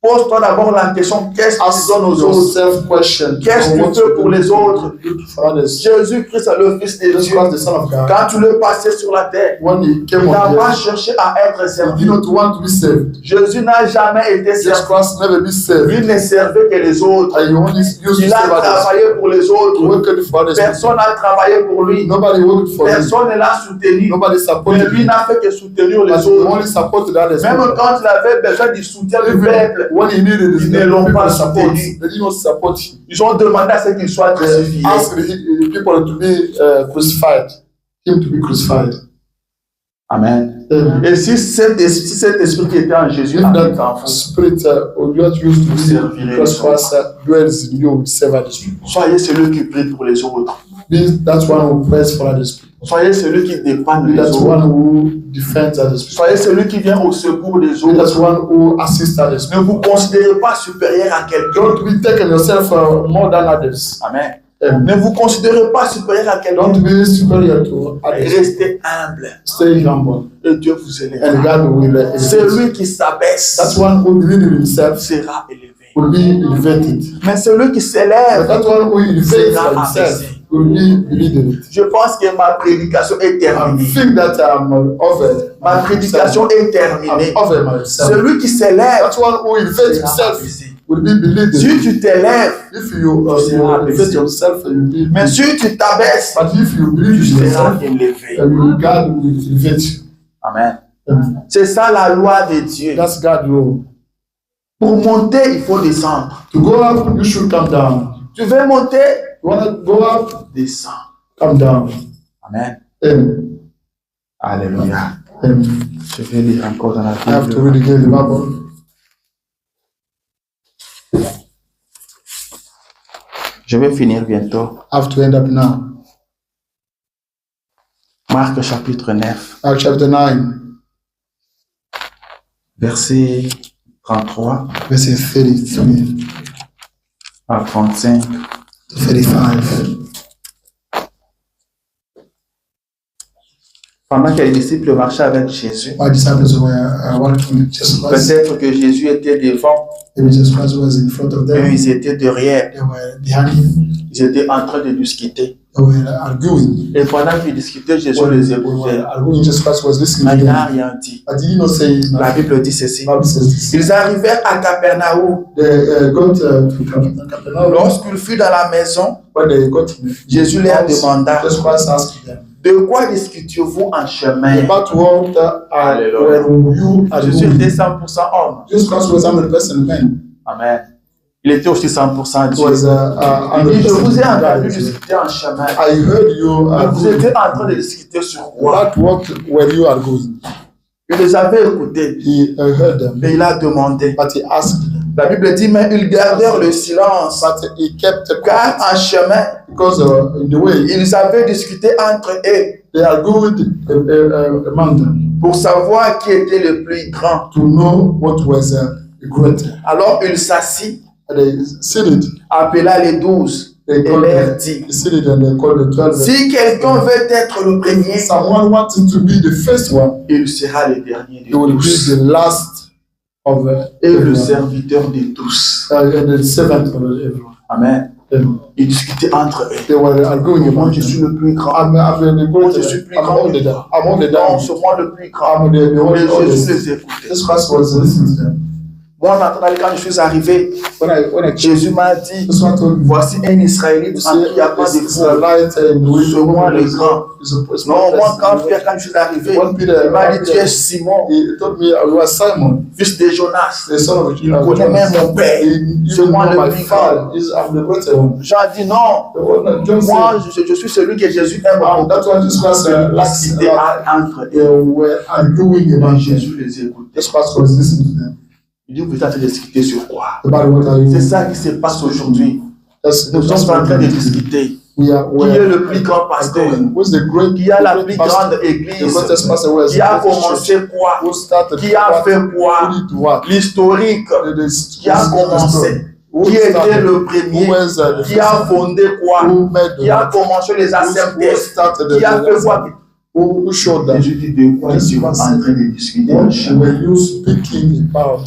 Pose-toi d'abord la question, qu'est-ce que tu Ask donnes aux autres? yourself question. Qu'est-ce que tu fais pour les autres? For others. Jésus-Christ, le Fils de Jesus Dieu, Christ, the Son of God. quand tu le passais sur la terre, When he il came n'a on pas earth, cherché à être he servi. did not want to be saved. Jésus n'a jamais été Jesus servi. Christ never be saved. Lui ne servait que les autres. And he only used to Il a save others. travaillé pour les He autres. worked for others. Personne n'a travaillé pour lui. Nobody worked for him. Personne ne l'a soutenu. Nobody Mais supported lui him. n'a fait que soutenir But les he autres. only supported others. Même people. quand il avait besoin du soutien du Even peuple, when he needed ils his ne l'ont people pas support, soutenu. they did not support him. Ils ont demandé à ce qu'il soit They crucifié. asked the people to be crucified, him to be crucified. Amen. Amen. Et si cet esprit qui était en Jésus If habite en that vous, spirit or you are used to be Christ dwells in you, will serve others people. soyez celui qui prie pour les autres. Be that one who prays for others people. Soyez celui qui dépend Be des that autres. one who defends others people. Soyez celui qui vient au secours des Be that autres. one who assists others Ne people. vous considérez pas supérieur à quelqu'un. Don't be taking yourself more than others. Amen. Amen. Ne vous considérez pas supérieur à quelqu'un. Don't be superior to others. Restez humble. Stay humble. Et Dieu vous élève. And God will elevate. Celui qui s'abaisse That one who believes in himself sera élevé. will be elevated. Mais celui qui But s'élève, that one who elevates sera himself abaissé. will be deleted. je pense que ma prédication est I terminée. think that I'm over. Ma prédication est terminée. I'm over myself. Celui qui s'élève That one who elevates sera himself abaissé. will be deleted. Si tu t'élèves, If you seras elevate abaissé. yourself, you will be mais deleted. si tu t'abaisses, But if you believe tu in seras yourself, élevé. God will elevate you. Amen. Amen. C'est ça la loi de Dieu. That's God's rule. Pour monter, il faut descendre. To go up, you should come down. Tu veux monter, You want to go up, descends. come down. Amen. Amen. Alléluia. Amen. Je vais lire encore dans la I have to Bible. read again the Bible. Je vais finir bientôt. I have to end up now. Marc chapitre 9, Acts chapter 9, verset 33 verses 33 à 35. to 35. Pendant que les disciples marchaient avec Jésus, My disciples were walking with Jesus Christ. peut-être que Jésus était devant, Maybe Jesus Christ was in front of eux them. ils étaient derrière. They were behind him. Ils étaient en train de discuter. They were arguing. Et pendant qu'ils discutaient, Jésus When les they écoutait. were arguing, Jesus Christ was listening Mais to il n'a them. rien dit. But did he not say La nothing? Bible dit ceci. The Bible says this. Ils arrivèrent à Capernaum. They got to Capernaum. Lorsqu'ils furent dans la maison, When they got to the Jésus leur demanda, Jesus Christ asked them, de quoi discutiez-vous en chemin? about what Hallelujah. were you Jésus arguing? était 100% homme. Jesus Christ was 100% man. Amen. Il était aussi 100% He Dieu. was Il dit, je vous ai 100% entendu God. discuter en chemin. I heard you Mais vous arguing. étiez en train de discuter sur quoi? About what were you arguing? Il les avait écoutés. He heard them, Et il a demandé. but he asked them. La Bible dit, mais ils gardèrent le silence. But he kept Car quiet en chemin, because in the way ils avaient discuté entre eux. they argued among them. pour savoir qui était le plus grand. To know what was greater. Alors il s'assit, They seated. appela les 12 et leur dit, si quelqu'un veut être le premier, someone wanting to be the first one, il sera le dernier de he will be tous the last of et le serviteur de tous. and the servant of everyone. Amen. Ils discutaient entre eux. They were arguing Moi, about je suis le plus grand. I'm the Moi, je greatest. suis plus I'm grand. among the Non, down. c'est moi le plus grand. I'm the Mais only Jésus oldest. les écoutait. This Christ was listening to them. Moi, maintenant, quand je suis arrivé, When I Jésus m'a dit, this one told me, voici un Israélite en qui il n'y a pas de it's faux. a light and C'est moi le grand. Non, moi, quand je suis arrivé, il m'a dit, tu es Simon, he told me I was Simon, fils de Jonas. the son of Il connaît même mon père. C'est moi le my plus grand. father. I'm the greater one. Jean dit non. John Moi, said, je suis celui que Jésus aime. that's why this was C'était entre they eux. were arguing about him. Jésus les écoutait. This Christ was listening to them. Il dit, vous êtes en train de discuter sur quoi? About what are you? C'est ça qui se passe aujourd'hui. That's Nous sommes en train de discuter. we are Qui est le plus grand pasteur? who's the great Qui a la plus pastor? grande The église? greatest pastor was Qui a commencé quoi? who started Qui a fait who quoi? did what? L'historique. Qui a commencé? Who Qui était started? le Who premier? was the Qui a fondé quoi? who made Qui a commencé les assemblées? Qui a fait quoi? who showed that? Jésus dit, de quoi ils sont en train de discuter? What were you speaking about?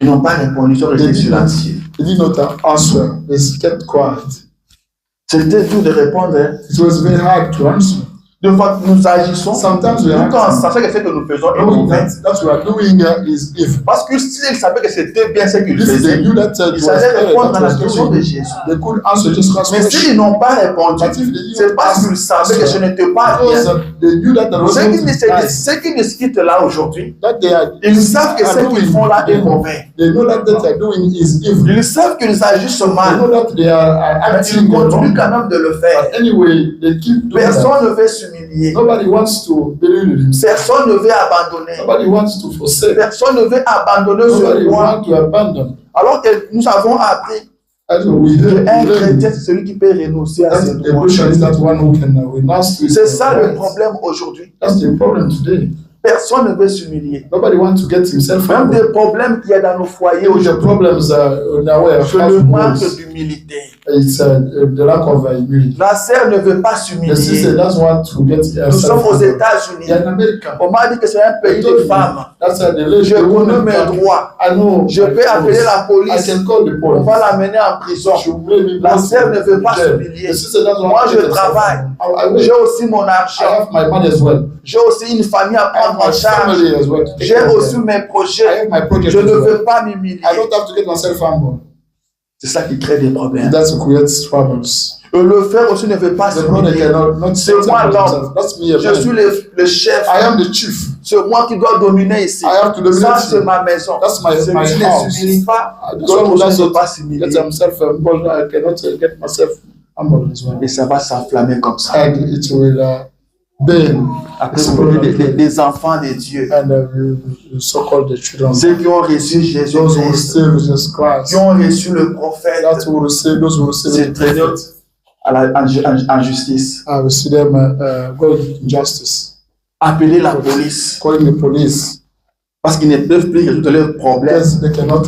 Ils n'ont pas répondu, ils sont restés silencieux. They did not answer. They kept quiet. C'était dur de répondre. Hein. It was very hard to answer. Deux fois, nous agissons. Sometimes we Nous, quand on act. sachait que ce que nous faisons est Knowing mauvais. that we are doing is evil. Parce que s'ils savaient que c'était bien ce qu'ils If they faisaient, knew that it ils was allaient répondre that à la was question de doing, Jésus. they could answer just Christ's Mais question. s'ils n'ont pas répondu, But if they c'est parce qu'ils savaient que ce n'était pas because bien. they knew that there was Ceux qui discutent là aujourd'hui, that they are ils savent que ce qu'ils font là est mauvais. they know that what they are doing is evil. Ils savent qu'ils agissent They mal. know that they are Mais acting ils continuent wrong. quand même de le faire. But anyway, they keep doing that. Personne ne veut s'humilier. Nobody wants to believe in him. Personne ne veut abandonner. Nobody wants to forsake. Personne ne veut abandonner Nobody ce point. wants to abandon. Alors que nous avons appris As we qu'un learn, chrétien, c'est celui qui peut renoncer à ses the droits. Christian is that one who can renounce to his C'est ça le rights. problème aujourd'hui. That's the problem today. Personne ne veut s'humilier. Nobody wants to get himself Même humble. des problèmes qu'il y a dans nos foyers The aujourd'hui, problems in our way of c'est le manque life. d'humilité. It's the lack of humility. La sœur ne veut pas The sister s'humilier. doesn't want to get Nous sommes aux herself humble. États-Unis. In America, On m'a dit que c'est un pays de femmes. that's the Je connais mes droits. I know. Je peux appeler la I police. can call the On police. va l'amener en prison. La sœur ne veut pas s'humilier. The sister doesn't want Moi, to je get herself travaille. humble. J'ai aussi mon I argent. have my money as well. J'ai aussi une famille à I have prendre en my charge. family as well. J'ai aussi mes I projets. have my project Je as ne well. veux pas m'humilier. I don't have to get myself humble. C'est ça qui crée des problèmes. That's what creates troubles. Le frère aussi ne veut pas The brother s'humilier. cannot C'est moi l'homme. That's me. Je suis le chef. I am the chief. C'est moi qui dois dominer ici. I have to dominate Ça, you. c'est ma maison. That's my Celui qui ne house. s'humilie pas, This l'autre one who aussi ne doesn't peut pas s'humilier. get himself humble, I cannot get myself humble as well. Et ça va s'enflammer comme ça. And it will burn. Après, vous voyez des enfants de Dieu. And so-called the children. Ceux qui ont reçu Jésus, Those who receive Jesus Christ. qui ont reçu le prophète, That's who receive. Those who receive c'est the traîné prophet. en justice. I will see them go in justice. Appeler la police. Calling the police. Parce qu'ils ne peuvent plus résoudre leurs problèmes. Because they cannot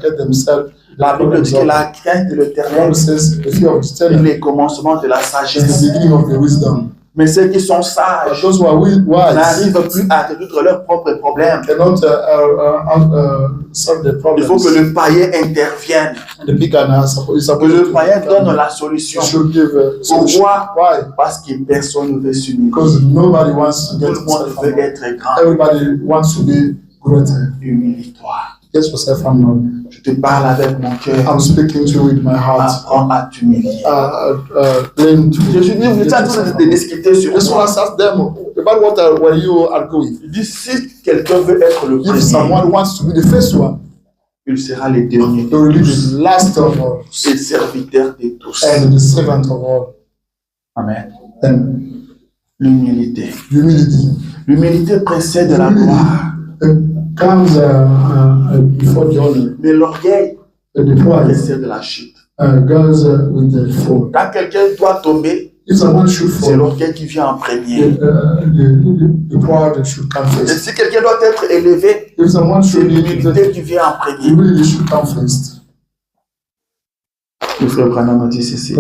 get themselves. La Bible dit que la crainte de The l'Éternel Bible says the fear of the est Lord le commencement de la is sagesse. the beginning of the wisdom. Mais ceux qui sont But sages those who are wise n'arrivent plus à résoudre leurs propres problèmes. cannot solve the Il problems. faut que le païen intervienne, The pagan is que supposed le to païen donne la solution. should give a solution. Pourquoi? Why? Parce que personne ne veut s'unir. Because nobody wants to Tout get le monde himself veut humble. être grand. Everybody wants to be greater. Humilie-toi. Get yourself humble. Je te parle avec mon cœur. I'm speaking to you with my heart. Apprends à t'humilier. Learn to. Je suis dit, vous êtes en train de discuter sur This one moi. asked them about what were you arguing. Il dit, si quelqu'un veut être le If premier, someone wants to be the first one, il sera le dernier they will be the last of all et le serviteur de tous. and the servant of all. Amen. And L'humilité. humility L'humilité précède la gloire. comes before the honor. Mais l'orgueil The pride précède la chute. goes with the fall. Quand quelqu'un doit tomber, c'est l'orgueil qui vient en premier. Et si quelqu'un doit être élevé, c'est l'humilité qui vient en premier. Le frère Branham dit ceci.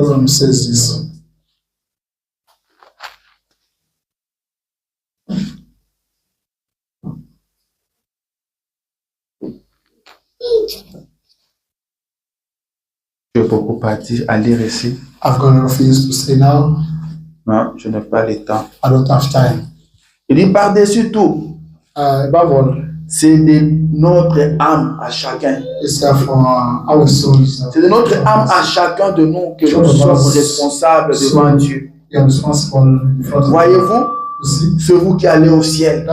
Je ne peux pas dire à lire ici. I've got a lot of things to say now. Non, je n'ai pas le temps. I don't have time. Il dit par-dessus tout. C'est de notre âme à chacun. C'est de notre âme à chacun de nous que nous sommes responsables devant Dieu. Voyez-vous, c'est vous qui allez au ciel.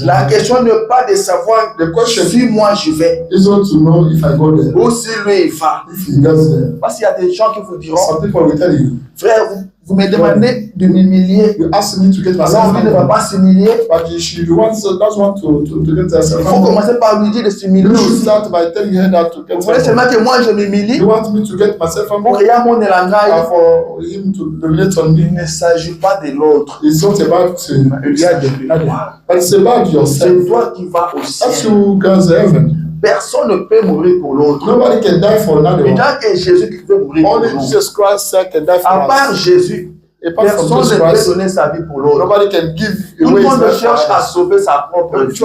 La question n'est pas de savoir si moi je vais ou si lui il va. Parce qu'il y a des gens qui vous diront, frère, vous me demandez de m'humilier. Alors, lui ne va pas s'humilier. Il faut commencer par lui dire de s'humilier. Vous voulez seulement que moi je m'humilie pour qu'il y ait mon élangaille. Il ne s'agit pas de l'autre. Il y a de toi. C'est toi qui vas au ciel. Personne ne peut mourir pour l'autre. Il n'y a que Jésus qui peut mourir pour nous. À part Jésus, personne ne peut donner sa vie pour l'autre. Tout le monde cherche à sauver sa propre vie.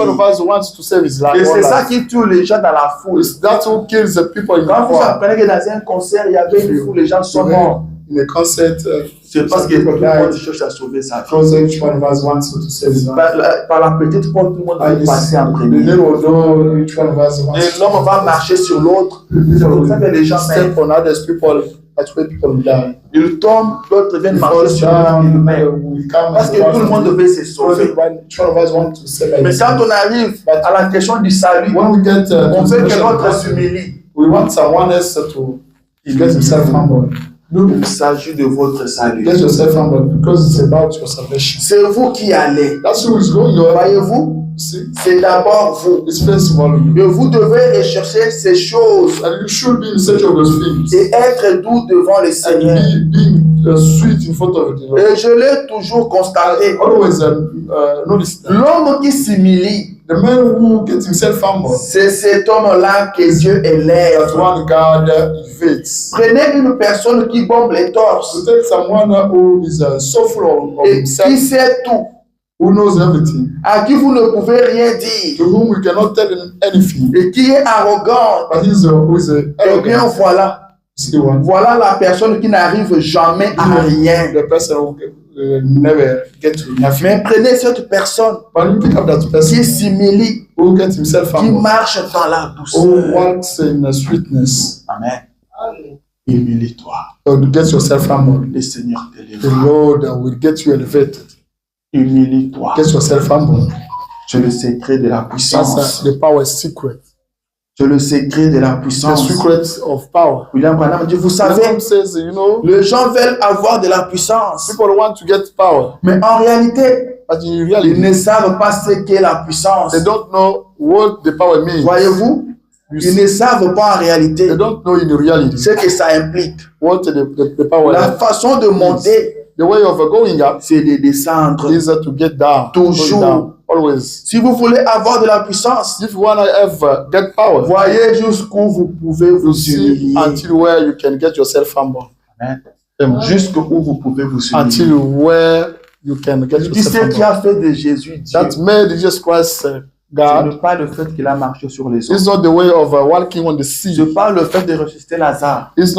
Et c'est ça qui tue les gens dans la foule. Quand vous apprenez que dans un concert, il y avait une foule, les gens sont morts. C'est parce que tout le monde cherche à sauver sa vie. Par la petite porte, tout le monde va passer en premier. Et l'homme va marcher sur l'autre. C'est pour ça que les gens meurent. Il tombe, l'autre vient marcher sur l'autre, il meurt. Parce que tout le monde devait se sauver. Mais quand on arrive à la question du salut, on veut que l'autre s'humilie. Il s'agit de votre salut. C'est vous qui allez. Voyez-vous? C'est d'abord vous. Et vous devez rechercher ces choses et être doux devant le Seigneur. Et je l'ai toujours constaté. L'homme qui s'humilie, c'est cet homme-là que Dieu élève. Prenez une personne qui bombe les torses et qui sait tout, à qui vous ne pouvez rien dire, et qui est arrogant. Et bien voilà la personne qui n'arrive jamais à rien. Mais prenez cette personne qui s'humilie, qui marche dans la douceur. Amen. Humilie-toi. Le Seigneur t'élève. Humilie-toi. C'est le secret de la puissance. C'est le secret de la puissance. William Branham dit, vous savez, les gens veulent avoir de la puissance. Mais en réalité, ils ne savent pas ce qu'est la puissance. Voyez-vous, ils ne savent pas en réalité ce que ça implique. La façon de monter, c'est de descendre. Toujours. Si vous voulez avoir de la puissance, voyez jusqu'où vous pouvez vous humilier. Jusqu'où vous pouvez vous humilier. C'est ce qui a fait de Jésus Dieu. Ce n'est pas le fait qu'il a marché sur les eaux. Ce n'est pas le fait de ressusciter Lazare. C'était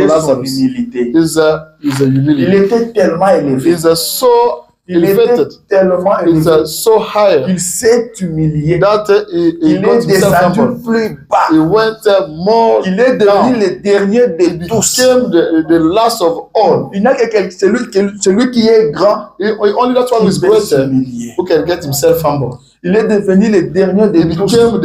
son humilité. Il était tellement élevé. Il était tellement élevé qu'il s'est humilié. Il est descendu plus bas. Il est devenu le dernier de tous. Il n'y a que celui qui est grand qui peut s'humilier. Il est devenu le dernier de tous. Au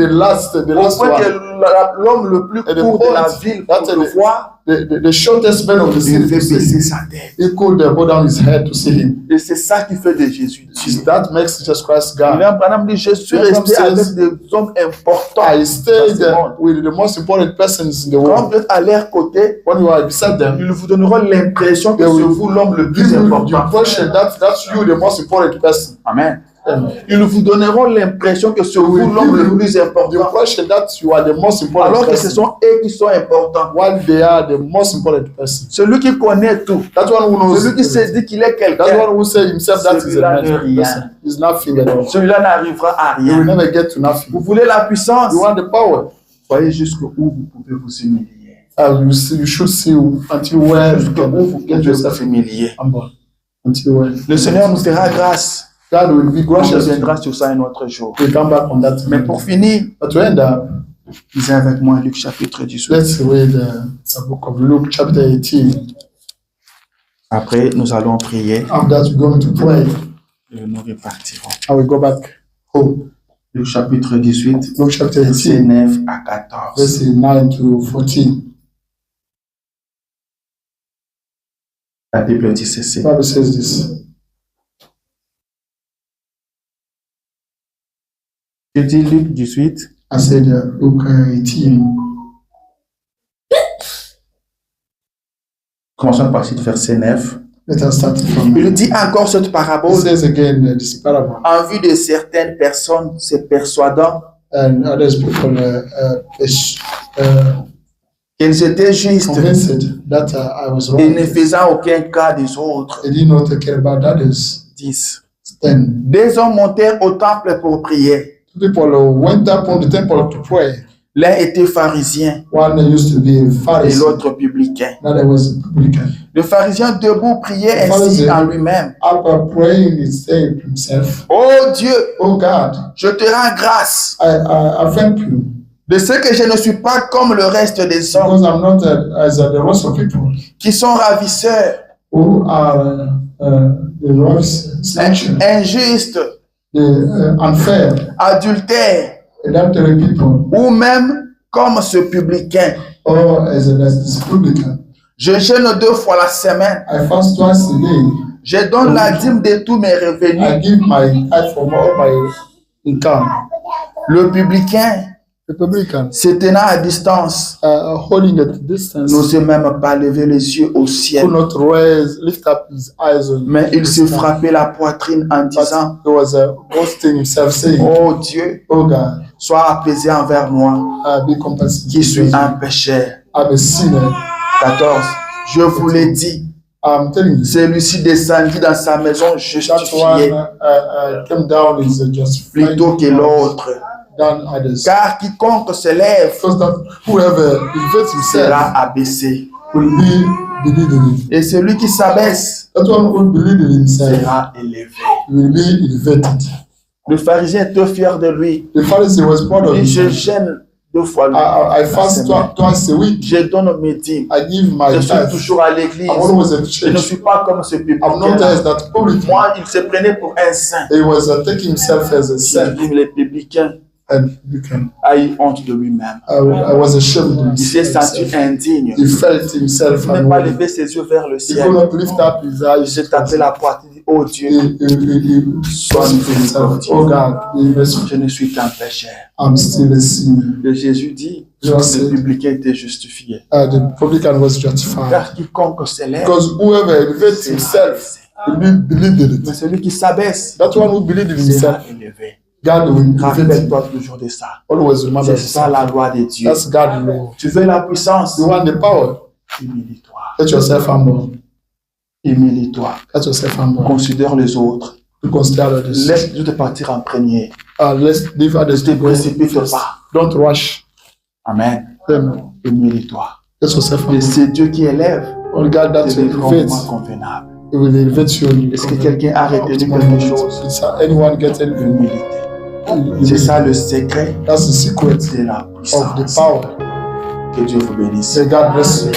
point que l'homme le plus court de la ville pour le voir, the shortest man of the il city fait to see baisser him. sa tête. He could bow down his head to see him. Et c'est ça qui fait de Jésus Dieu. That makes Jesus Christ God. William Branham dit, je suis William resté says, avec des hommes importants. I stayed dans ce monde. with the most important persons in the Quand world. vous êtes à leur côté, When you are beside them, ils vous donneront l'impression que They c'est will vous l'homme le give plus you the important. impression that that's you, the most important person. Amen. Amen. Ils vous donneront l'impression que c'est vous will l'homme give le you plus The important. impression that you are the most important Alors que ce person. sont eux qui sont importants. While they are the most important person. Celui qui connaît tout, That one who knows. celui qui se dit qu'il est That quelqu'un, one who says himself that is a Celui-là n'est man rien. person. Is nothing at all. celui-là n'arrivera à You will rien. never get to nothing. Vous voulez la puissance, You want the power. voyez jusqu'où vous pouvez vous humilier. You should see until where you Jusqu'où can vous pouvez get yourself vous humilier. humble. Until where Le Seigneur nous fera grâce. God will be On gracious. reviendra sur ça un autre jour. We come back on that. Mais pour finir, But to end up, lisez avec moi Luc chapitre 18. let's read the book of Luke chapter 18. Après, nous allons prier After that, we're going to pray et nous repartirons. and we go back home. Luc chapitre 18, Luke chapter versets 18, 9 à 14. verses 9 to 14. La Bible dit ceci. The Bible says this. Je dis Luc 18, I said Luke 18. commençons par le verset 9. Let us start from Il dit encore cette parabole It says again this parable, en vue de certaines personnes se persuadant and others people qu'elles étaient justes convinced that I was et ne wrong. faisant aucun cas des autres. They did not take care about others. 10. Then Des hommes montèrent au temple pour prier. two people went up on the temple to pray. L'un était pharisien One used to be a et Pharisee, l'autre publicain. another was a publican. Le pharisien debout priait Le ainsi pharisien. en lui-même. After praying, he said to himself, Oh Dieu, "Oh God, je te rends grâce I thank you de ce que je ne suis pas comme le reste des hommes because I'm not as the rest of people qui sont ravisseurs, who are the rest, snatchers, injustes, the unfair, adultères adultery people, ou même comme ce publicain. or as this publican. Je jeûne 2 fois la semaine. I fast twice a day. Je donne la dîme de tous mes revenus. I give my tithe from all my income." Le publicain, The publican, se tenant à distance, holding at distance, n'osait même pas lever les yeux au ciel. could not lift up his eyes on. Mais il se frappait la poitrine en disant, He was boasting himself, saying, oh Dieu, "Oh God, sois apaisé envers moi, be compassionate. qui suis un pécheur. I'm a sinner." 14. Je vous l'ai dit, I'm telling you, celui-ci descendit dans sa maison that justifié one came down is justified plutôt que l'autre. than others. Car quiconque se lève Because that whoever elevates sera himself abaissé. will be believed in him. Et celui qui s'abaisse That one who believes in himself sera élevé. will be elevated. Le pharisien était fier de lui. The Pharisee was proud of Il dit, je him. gêne 2 fois I fast twice a week. Je donne mes dîmes. I give my Je suis tithe. toujours à l'église. I'm always at Je ne church. suis pas comme ce I'm not publicain. as that publican. Moi, il se prenait pour un saint. He was taking himself as a saint. Les publicains And publican. a eu honte de lui-même. I was ashamed of Il s'est senti himself. indigne. He felt himself Il ne pouvait pas unworthy. lever ses yeux vers le He ciel. could not lift up his Il eyes. s'est tapé la poitrine. Il dit, oh Dieu, He sois said to himself, "Oh God, be merciful. je ne suis qu'un pécheur. I'm still a sinner." Et Jésus dit, Just le said, publicain était justifié. the publican was justified. Car quiconque s'élève, Because whoever elevates himself will be believed in mais it. celui qui s'abaisse That one who believes in sera himself, élevé. God will elevate him. Rappelle-toi toujours de ça. Always remember C'est ça that. la loi de Dieu. That's God's law. Tu veux la puissance? You want the power? Humilie-toi. Get yourself humble. Humilie-toi. Get yourself humble. Considère les autres. To consider others. Laisse Dieu te partir en premier. Let's leave others Ne te to go précipite first. pas. Don't rush Amen. them. Humilie-toi. Get yourself Et humble. c'est Dieu qui élève. Only God that C'est will le elevate. moment convenable. He will elevate you. Est-ce que quelqu'un a retenu quelque chose? Is anyone get anything? Humilité. C'est ça le secret That's the secret de la of the puissance. power. Que Dieu vous bénisse. Say God bless you.